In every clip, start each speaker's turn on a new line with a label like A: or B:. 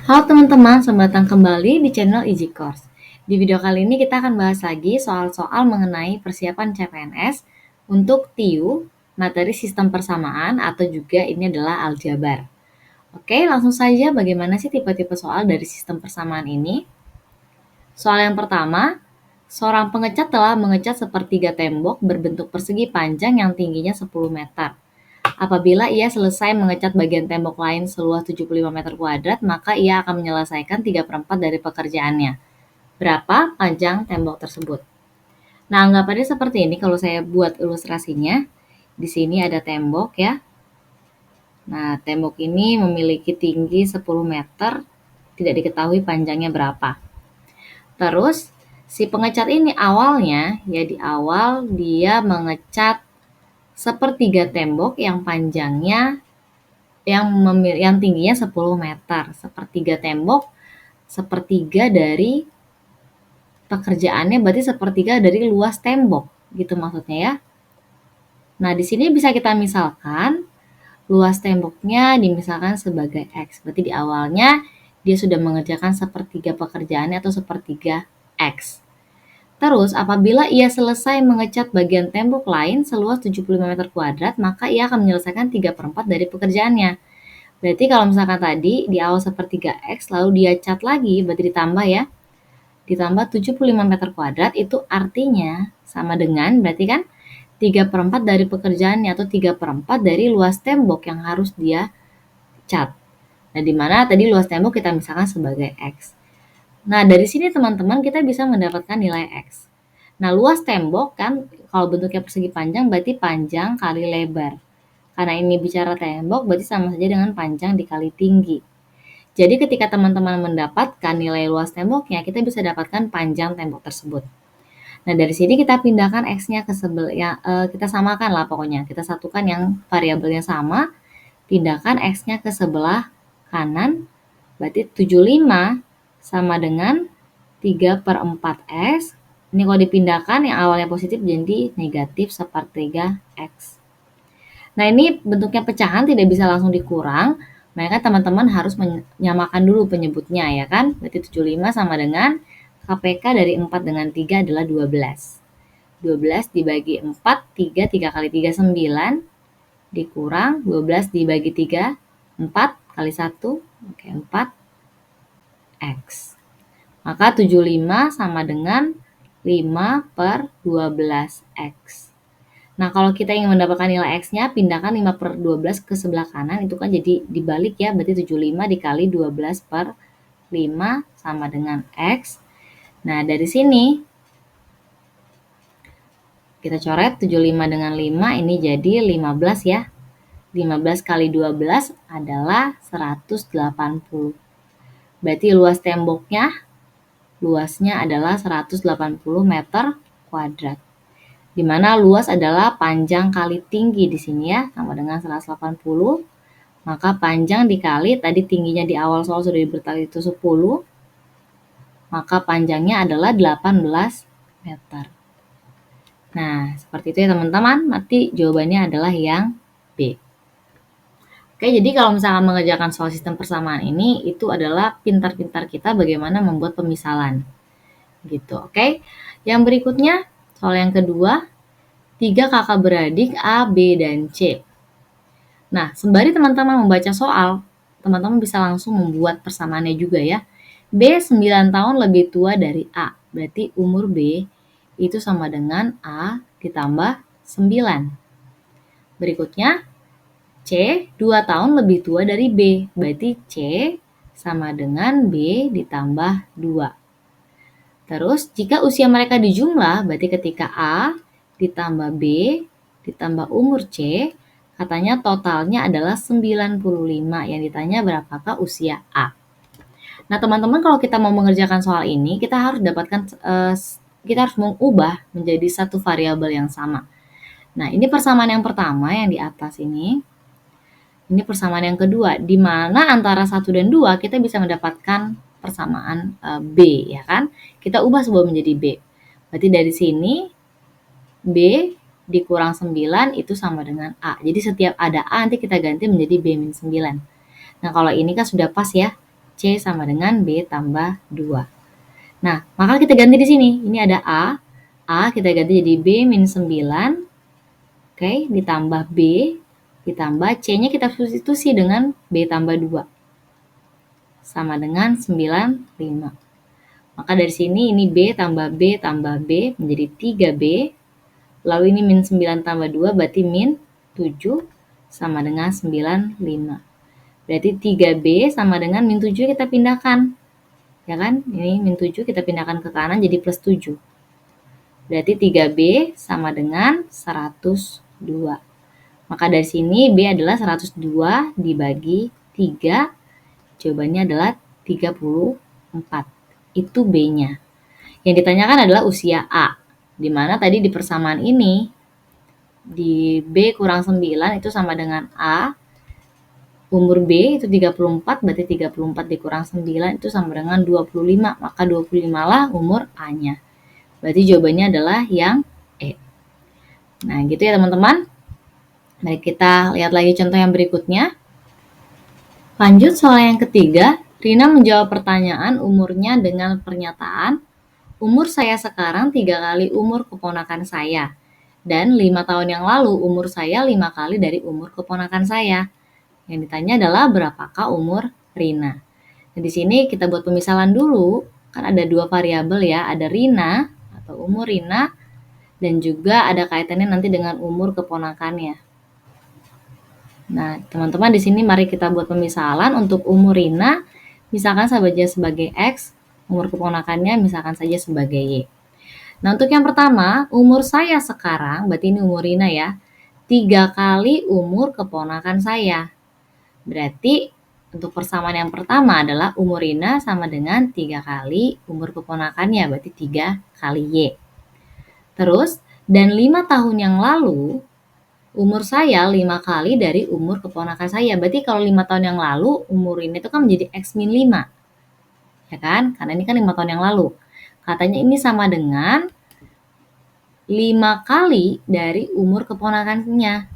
A: Halo teman-teman, selamat datang kembali di channel Easy Course. Di video kali ini kita akan bahas lagi soal-soal mengenai persiapan CPNS untuk TIU, materi sistem persamaan atau juga ini adalah aljabar. Oke, langsung saja bagaimana sih tipe-tipe soal dari sistem persamaan ini? Soal yang pertama, seorang pengecat telah mengecat sepertiga tembok berbentuk persegi panjang yang tingginya 10 meter. Apabila ia selesai mengecat bagian tembok lain seluas 75 meter kuadrat, maka ia akan menyelesaikan 3/4 dari pekerjaannya. Berapa panjang tembok tersebut? Nah, anggapannya seperti ini kalau saya buat ilustrasinya. Di sini ada tembok ya. Nah, tembok ini memiliki tinggi 10 meter, tidak diketahui panjangnya berapa. Terus, si pengecat ini awalnya, ya di awal dia mengecat sepertiga tembok yang panjangnya yang tingginya 10 meter. Sepertiga tembok, sepertiga dari pekerjaannya berarti sepertiga dari luas tembok, gitu maksudnya ya. Nah, di sini bisa kita misalkan luas temboknya dimisalkan sebagai X. Berarti di awalnya dia sudah mengerjakan sepertiga pekerjaannya atau sepertiga X. Terus, apabila ia selesai mengecat bagian tembok lain seluas 75 meter kuadrat, maka ia akan menyelesaikan 3/4 dari pekerjaannya. Berarti kalau misalkan tadi di awal sepertiga X lalu dia cat lagi, berarti ditambah ya, ditambah 75 meter kuadrat itu artinya sama dengan berarti kan 3/4 dari pekerjaannya atau 3/4 dari luas tembok yang harus dia cat. Nah, di mana tadi luas tembok kita misalkan sebagai X. Nah, dari sini teman-teman kita bisa mendapatkan nilai X. Nah, luas tembok kan kalau bentuknya persegi panjang berarti panjang kali lebar. Karena ini bicara tembok berarti sama saja dengan panjang dikali tinggi. Jadi ketika teman-teman mendapatkan nilai luas temboknya, kita bisa dapatkan panjang tembok tersebut. Nah, dari sini kita pindahkan X-nya ke sebelah, ya, kita samakan lah pokoknya. Kita satukan yang variabelnya sama, pindahkan X-nya ke sebelah kanan, berarti 75 sama dengan 3/4 X. Ini kalau dipindahkan yang awalnya positif jadi negatif sepertiga X. Nah, ini bentuknya pecahan tidak bisa langsung dikurang, maka teman-teman harus menyamakan dulu penyebutnya ya kan. Berarti 75 sama dengan KPK dari 4 dengan 3 adalah 12. 12 dibagi 4, 3 kali 3 9, dikurang 12 dibagi 3, 4 kali 1, oke 4 X. Maka 75 sama dengan 5/12 X. Nah, kalau kita ingin mendapatkan nilai X-nya, pindahkan 5/12 ke sebelah kanan, itu kan jadi dibalik ya, berarti 75 dikali 12/5 sama dengan X. Nah, dari sini, kita coret 75 dengan 5, ini jadi 15 ya. 15 kali 12 adalah 180. Berarti luasnya adalah 180 meter kuadrat. Di mana luas adalah panjang kali tinggi di sini ya, sama dengan 180. Maka panjang dikali, tadi tingginya di awal soal sudah diberitahu itu 10, maka panjangnya adalah 18 meter. Nah, seperti itu ya teman-teman, nanti jawabannya adalah yang B. Oke, jadi kalau misalkan mengerjakan soal sistem persamaan ini, itu adalah pintar-pintar kita bagaimana membuat pemisalan. Gitu, oke. Yang berikutnya, soal yang kedua, 3 kakak beradik A, B, dan C. Nah, sembari teman-teman membaca soal, teman-teman bisa langsung membuat persamaannya juga ya. B 9 tahun lebih tua dari A, berarti umur B itu sama dengan A ditambah 9. Berikutnya, C 2 tahun lebih tua dari B, berarti C sama dengan B ditambah 2. Terus, jika usia mereka dijumlah, berarti ketika A ditambah B ditambah umur C, katanya totalnya adalah 95. Yang ditanya berapakah usia A. Nah, teman-teman kalau kita mau mengerjakan soal ini, kita harus kita harus mengubah menjadi satu variabel yang sama. Nah, ini persamaan yang pertama yang di atas ini. Ini persamaan yang kedua, di mana antara 1 dan 2 kita bisa mendapatkan persamaan B, ya kan? Kita ubah sebuah menjadi B. Berarti dari sini B dikurang 9 itu sama dengan A. Jadi setiap ada A nanti kita ganti menjadi B-9. Nah, kalau ini kan sudah pas ya. C sama dengan B tambah 2. Nah, maka kita ganti di sini. Ini ada A kita ganti jadi B min 9, oke, ditambah B, ditambah C-nya kita substitusi dengan B tambah 2. Sama dengan 95. Maka dari sini ini B tambah B tambah B menjadi 3B. Lalu ini min 9 tambah 2 berarti min 7 sama dengan 95. Berarti 3B sama dengan min 7 kita pindahkan. Ya kan? Ini min 7 kita pindahkan ke kanan jadi plus 7. Berarti 3B sama dengan 102. Maka dari sini B adalah 102 dibagi 3. Jawabannya adalah 34. Itu B-nya. Yang ditanyakan adalah usia A. Di mana tadi di persamaan ini, di B kurang 9 itu sama dengan A. Umur B itu 34, berarti 34 dikurang 9 itu sama dengan 25. Maka 25 lah umur A-nya. Berarti jawabannya adalah yang E. Nah, gitu ya teman-teman. Mari kita lihat lagi contoh yang berikutnya. Lanjut soal yang ketiga, Rina menjawab pertanyaan umurnya dengan pernyataan, umur saya sekarang 3 kali umur keponakan saya, dan 5 tahun yang lalu umur saya 5 kali dari umur keponakan saya. Yang ditanya adalah berapakah umur Rina. Nah, di sini kita buat pemisalan dulu, kan ada 2 variabel ya, ada Rina atau umur Rina, dan juga ada kaitannya nanti dengan umur keponakannya. Nah, teman-teman di sini mari kita buat pemisalan untuk umur Rina, misalkan saja sebagai X, umur keponakannya misalkan saja sebagai Y. Nah, untuk yang pertama, umur saya sekarang, berarti ini umur Rina ya, 3 kali umur keponakan saya. Berarti untuk persamaan yang pertama adalah umur Rina sama dengan 3 kali umur keponakannya, berarti 3 kali Y. Terus, dan 5 tahun yang lalu, umur saya 5 kali dari umur keponakan saya. Berarti kalau 5 tahun yang lalu, umur ini itu kan menjadi X min 5. Ya kan? Karena ini kan 5 tahun yang lalu. Katanya ini sama dengan 5 kali dari umur keponakannya.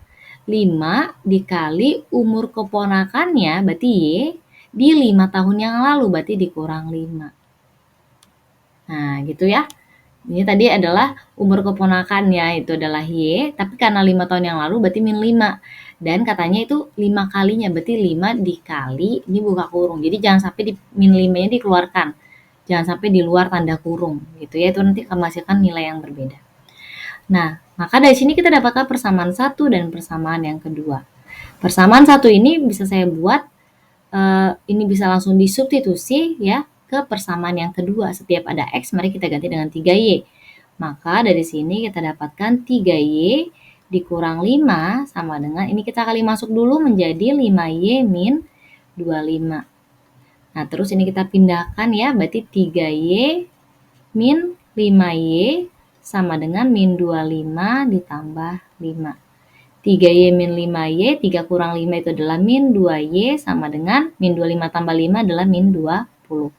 A: 5 dikali umur keponakannya, berarti Y, di 5 tahun yang lalu, berarti dikurang 5. Nah, gitu ya. Ini tadi adalah umur keponakannya, itu adalah Y, tapi karena 5 tahun yang lalu berarti min 5. Dan katanya itu 5 kalinya, berarti 5 dikali, ini buka kurung. Jadi jangan sampai di min 5-nya dikeluarkan. Jangan sampai di luar tanda kurung, gitu ya. Itu nanti akan menghasilkan nilai yang berbeda. Nah, maka dari sini kita dapatkan persamaan 1 dan persamaan yang kedua. Persamaan 1 ini bisa saya buat, ini bisa langsung disubstitusi ya, ke persamaan yang kedua. Setiap ada X, mari kita ganti dengan 3Y. Maka dari sini kita dapatkan 3Y dikurang 5 sama dengan, ini kita kali masuk dulu menjadi 5Y min 25. Nah, terus ini kita pindahkan ya, berarti 3Y min 5Y sama dengan min 25 ditambah 5. 3Y min 5Y, 3 kurang 5 itu adalah min 2Y sama dengan min 25 tambah 5 adalah min 20.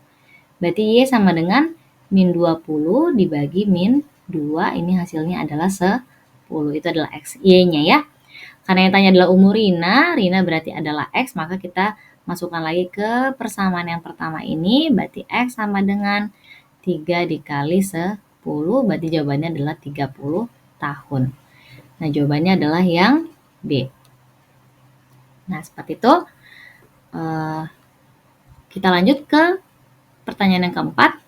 A: Berarti Y sama dengan min 20 dibagi min 2, ini hasilnya adalah 10. Itu adalah X, Y-nya ya. Karena yang tanya adalah umur Rina, Rina berarti adalah X, maka kita masukkan lagi ke persamaan yang pertama ini, berarti X sama dengan 3 dikali 10, berarti jawabannya adalah 30 tahun. Nah, jawabannya adalah yang B. Nah, seperti itu. Kita lanjut ke pertanyaan yang keempat.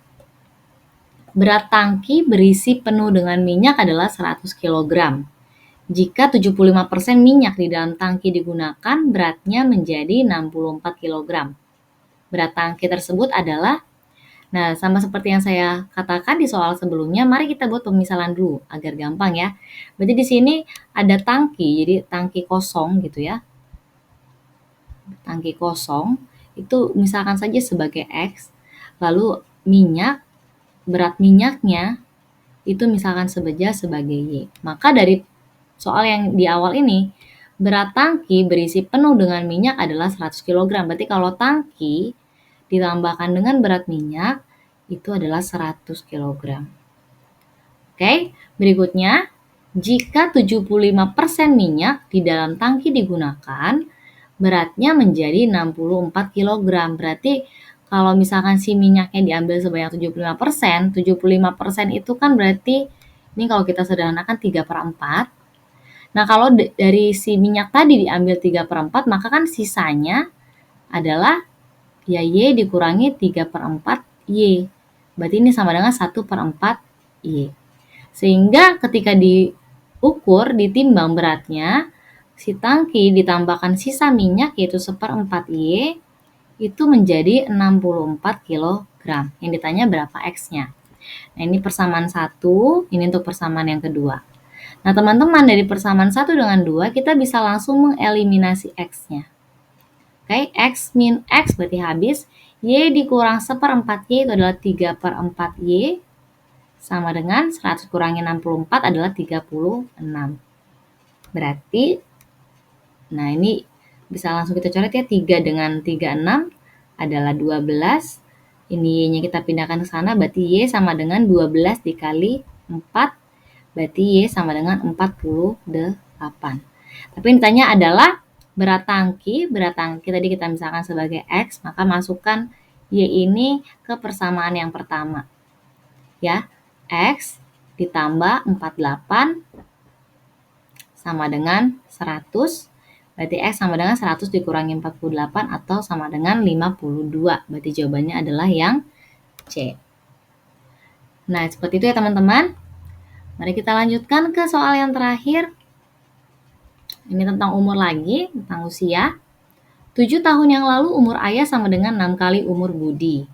A: Berat tangki berisi penuh dengan minyak adalah 100 kg. Jika 75% minyak di dalam tangki digunakan, beratnya menjadi 64 kg. Berat tangki tersebut adalah, nah sama seperti yang saya katakan di soal sebelumnya, mari kita buat pemisalan dulu agar gampang ya. Berarti di sini ada tangki, jadi tangki kosong gitu ya. Tangki kosong itu misalkan saja sebagai X, lalu minyak, berat minyaknya itu misalkan sebagai Y. Maka dari soal yang di awal ini, berat tangki berisi penuh dengan minyak adalah 100 kg. Berarti kalau tangki ditambahkan dengan berat minyak, itu adalah 100 kg. Oke, berikutnya, jika 75% minyak di dalam tangki digunakan, beratnya menjadi 64 kg. Berarti kalau misalkan si minyaknya diambil sebanyak 75% itu kan berarti, ini kalau kita sederhanakan 3/4. Nah, kalau dari si minyak tadi diambil 3/4, maka kan sisanya adalah ya Y dikurangi 3/4 Y. Berarti ini sama dengan 1/4 Y. Sehingga ketika diukur, ditimbang beratnya, si tangki ditambahkan sisa minyak yaitu 1/4 Y, itu menjadi 64 kg. Yang ditanya berapa X-nya. Nah, ini persamaan 1, ini untuk persamaan yang kedua. Nah, teman-teman, dari persamaan 1 dengan 2, kita bisa langsung mengeliminasi X-nya. Oke, X min X berarti habis. Y dikurang 1/4 Y itu adalah 3/4 Y. Sama dengan 100 kurangi 64 adalah 36. Berarti, nah ini bisa langsung kita coret ya, 3 dengan 36 adalah 12. Ini Y-nya kita pindahkan ke sana, berarti Y sama dengan 12 dikali 4, berarti Y sama dengan 48. Tapi yang ditanya adalah berat tangki tadi kita misalkan sebagai X, maka masukkan Y ini ke persamaan yang pertama. Ya, X ditambah 48 sama dengan 100. Berarti X sama dengan 100 dikurangi 48 atau sama dengan 52. Berarti jawabannya adalah yang C. Nah, seperti itu ya teman-teman. Mari kita lanjutkan ke soal yang terakhir. Ini tentang umur lagi, tentang usia. 7 tahun yang lalu umur ayah sama dengan 6 kali umur Budi.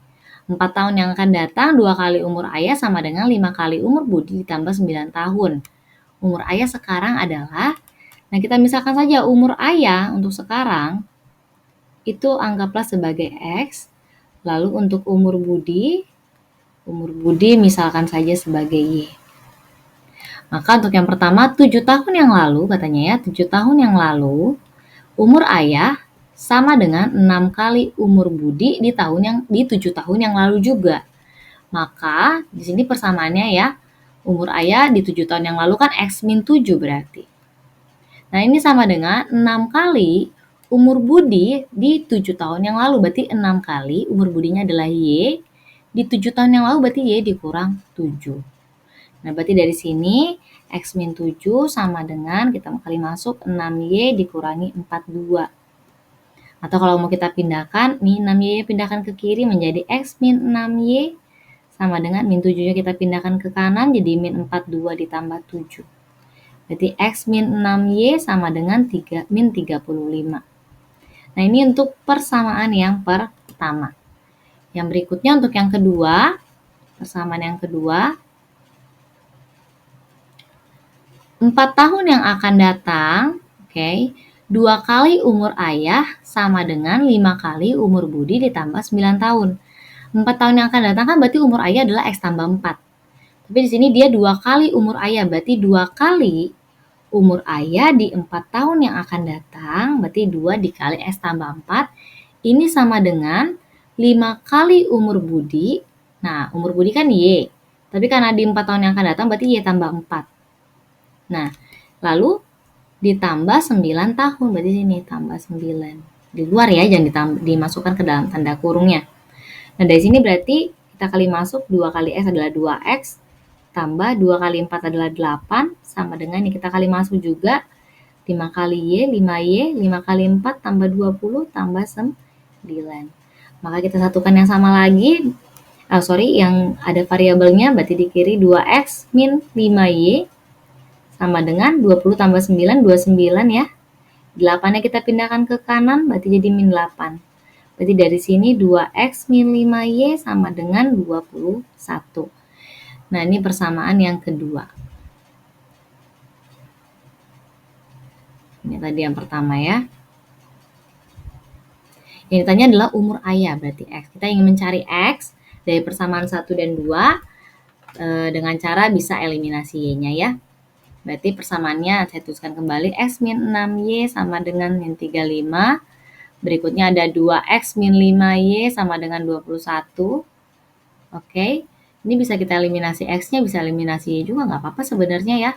A: 4 tahun yang akan datang 2 kali umur ayah sama dengan 5 kali umur Budi ditambah 9 tahun. Umur ayah sekarang adalah, nah kita misalkan saja umur ayah untuk sekarang, itu anggaplah sebagai X. Lalu untuk umur Budi misalkan saja sebagai Y. Maka untuk yang pertama 7 tahun yang lalu katanya ya, 7 tahun yang lalu umur ayah sama dengan 6 kali umur Budi di 7 tahun yang lalu juga. Maka di sini persamaannya ya, umur ayah di 7 tahun yang lalu kan X min 7 berarti. Nah, ini sama dengan 6 kali umur Budi di 7 tahun yang lalu. Berarti 6 kali umur Budinya adalah Y. Di 7 tahun yang lalu berarti Y dikurang 7. Nah, berarti dari sini X min 7 sama dengan, kita kali masuk 6Y dikurangi 42. Atau kalau mau kita pindahkan, nih 6Y pindahkan ke kiri menjadi X min 6Y sama dengan min 7-nya kita pindahkan ke kanan jadi min 42 ditambah 7. Berarti X min 6Y sama dengan min 35. Nah, ini untuk persamaan yang pertama. Yang berikutnya untuk yang kedua, persamaan yang kedua, 4 tahun yang akan datang, oke, 2 kali umur ayah sama dengan 5 kali umur Budi ditambah 9 tahun. 4 tahun yang akan datang kan berarti umur ayah adalah X tambah 4. Tapi di sini dia 2 kali umur ayah, berarti 2 kali umur ayah di 4 tahun yang akan datang, berarti 2 dikali X tambah 4. Ini sama dengan 5 kali umur Budi. Nah, umur Budi kan Y. Tapi karena di 4 tahun yang akan datang berarti Y tambah 4. Nah, lalu ditambah 9 tahun, berarti sini tambah 9. Di luar ya, jangan dimasukkan ke dalam tanda kurungnya. Nah, dari sini berarti kita kali masuk 2 kali X adalah 2X, tambah 2 kali 4 adalah 8, sama dengan ini kita kali masuk juga 5 kali Y, 5Y, 5 kali 4 tambah 20 tambah 9. Maka kita satukan yang sama lagi, yang ada variabelnya, berarti di kiri 2X min 5Y sama dengan 20 tambah 9, 29 ya. 8-nya kita pindahkan ke kanan, berarti jadi min 8. Berarti dari sini 2X min 5Y sama dengan 21. Nah, ini persamaan yang kedua. Ini tadi yang pertama ya. Yang ditanya adalah umur ayah, berarti X. Kita ingin mencari X dari persamaan 1 dan 2 dengan cara bisa eliminasi Y-nya ya. Berarti persamaannya saya tuliskan kembali, X min 6Y sama dengan min 35. Berikutnya ada 2X min 5Y sama dengan 21. Oke, ini bisa kita eliminasi X-nya, bisa eliminasi Y juga, nggak apa-apa sebenarnya ya.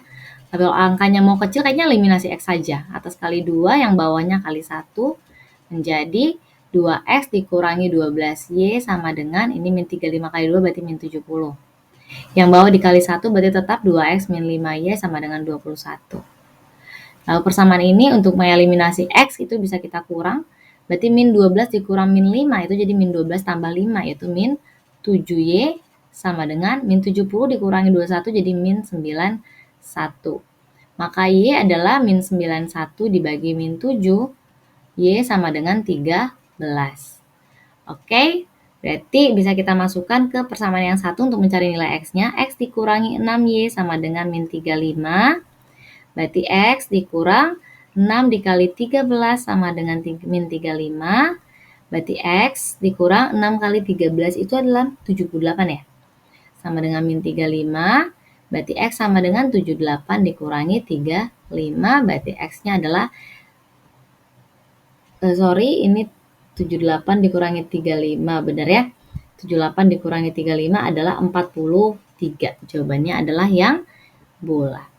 A: Tapi kalau angkanya mau kecil, kayaknya eliminasi X saja. Atas kali 2, yang bawahnya kali 1, menjadi 2x dikurangi 12y sama dengan, ini min 35 kali 2 berarti min 70. Yang bawah dikali 1 berarti tetap 2x min 5y sama dengan 21. Lalu persamaan ini untuk mengeliminasi x itu bisa kita kurang. Berarti min 12 dikurang min 5 itu jadi min 12 tambah 5 yaitu min 7y sama dengan min 70 dikurangi 21 jadi min 91. Maka y adalah min 91 dibagi min 7, y sama dengan 13. Oke, berarti bisa kita masukkan ke persamaan yang satu untuk mencari nilai x-nya. X dikurangi 6y sama dengan min 35. Berarti x dikurang 6 dikali 13 sama dengan min 35. Berarti x dikurang 6 kali 13 itu adalah 78 ya. Sama dengan min 35. Berarti x sama dengan 78 dikurangi 35. Berarti x-nya adalah ini 78 dikurangi 35, benar ya? 78 dikurangi 35 adalah 43. Jawabannya adalah yang bulat.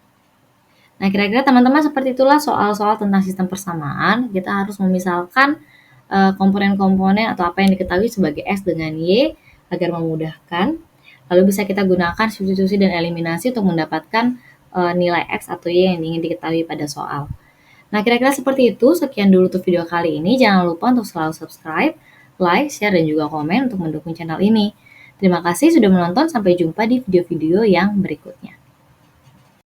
A: Nah, kira-kira teman-teman seperti itulah soal-soal tentang sistem persamaan. Kita harus memisalkan komponen-komponen atau apa yang diketahui sebagai x dengan y agar memudahkan. Lalu bisa kita gunakan substitusi dan eliminasi untuk mendapatkan nilai x atau y yang ingin diketahui pada soal. Nah, kira-kira seperti itu. Sekian dulu untuk video kali ini. Jangan lupa untuk selalu subscribe, like, share, dan juga komen untuk mendukung channel ini. Terima kasih sudah menonton. Sampai jumpa di video-video yang berikutnya.